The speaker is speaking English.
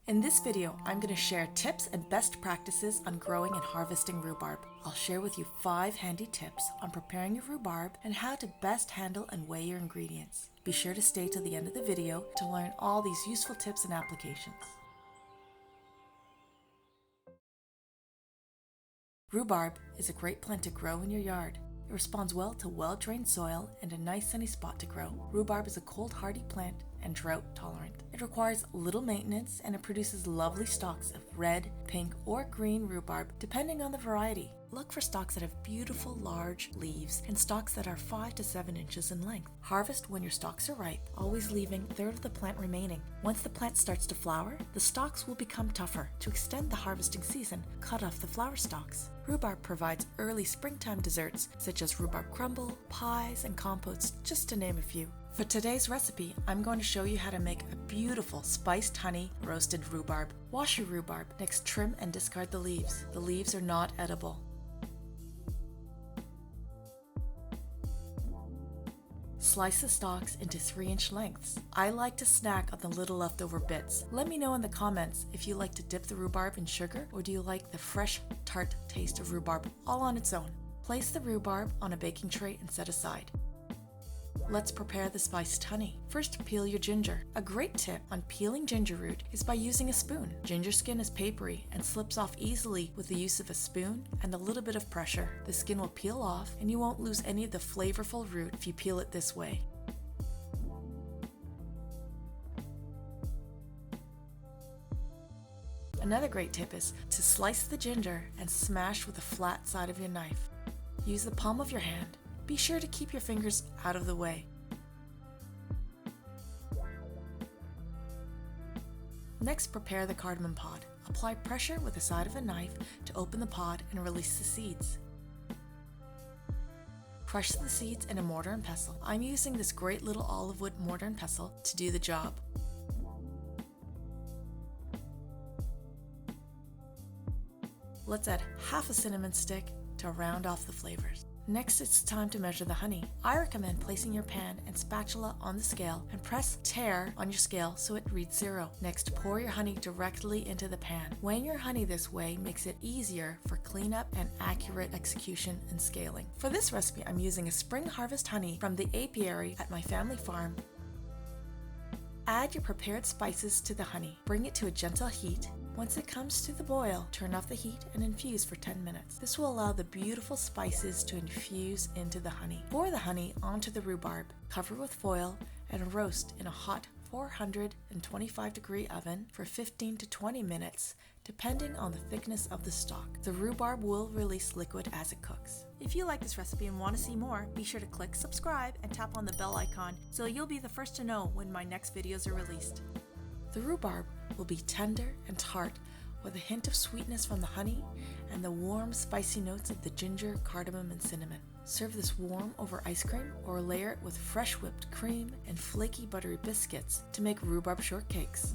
In this video, I'm going to share tips and best practices on growing and harvesting rhubarb. I'll share with you 5 handy tips on preparing your rhubarb and how to best handle and weigh your ingredients. Be sure to stay till the end of the video to learn all these useful tips and applications. Rhubarb is a great plant to grow in your yard. It responds well to well-drained soil and a nice sunny spot to grow. Rhubarb is a cold hardy plant and drought tolerant. It requires little maintenance and it produces lovely stalks of red, pink, or green rhubarb depending on the variety. Look for stalks that have beautiful large leaves and stalks that are 5 to 7 inches in length. Harvest when your stalks are ripe, always leaving a third of the plant remaining. Once the plant starts to flower, the stalks will become tougher. To extend the harvesting season, cut off the flower stalks. Rhubarb provides early springtime desserts such as rhubarb crumble, pies, and compotes, just to name a few. For today's recipe, I'm going to show you how to make a beautiful spiced honey roasted rhubarb. Wash your rhubarb, next trim and discard the leaves. The leaves are not edible. Slice the stalks into 3-inch lengths. I like to snack on the little leftover bits. Let me know in the comments if you like to dip the rhubarb in sugar or do you like the fresh, tart taste of rhubarb all on its own. Place the rhubarb on a baking tray and set aside. Let's prepare the spiced honey. First, peel your ginger. A great tip on peeling ginger root is by using a spoon. Ginger skin is papery and slips off easily with the use of a spoon and a little bit of pressure. The skin will peel off and you won't lose any of the flavorful root if you peel it this way. Another great tip is to slice the ginger and smash with the flat side of your knife. Use the palm of your hand. Be sure to keep your fingers out of the way. Next, prepare the cardamom pod. Apply pressure with the side of a knife to open the pod and release the seeds. Crush the seeds in a mortar and pestle. I'm using this great little olive wood mortar and pestle to do the job. Let's add half a cinnamon stick to round off the flavors. Next, it's time to measure the honey. I recommend placing your pan and spatula on the scale and press tare on your scale so it reads 0. Next, pour your honey directly into the pan. Weighing your honey this way makes it easier for cleanup and accurate execution and scaling. For this recipe, I'm using a spring harvest honey from the apiary at my family farm. Add your prepared spices to the honey. Bring it to a gentle heat. Once it comes to the boil, turn off the heat and infuse for 10 minutes. This will allow the beautiful spices to infuse into the honey. Pour the honey onto the rhubarb, cover with foil, and roast in a hot 425-degree oven for 15 to 20 minutes, depending on the thickness of the stalk. The rhubarb will release liquid as it cooks. If you like this recipe and want to see more, be sure to click subscribe and tap on the bell icon so you'll be the first to know when my next videos are released. The rhubarb will be tender and tart with a hint of sweetness from the honey and the warm, spicy notes of the ginger, cardamom, and cinnamon. Serve this warm over ice cream or layer it with fresh whipped cream and flaky buttery biscuits to make rhubarb shortcakes.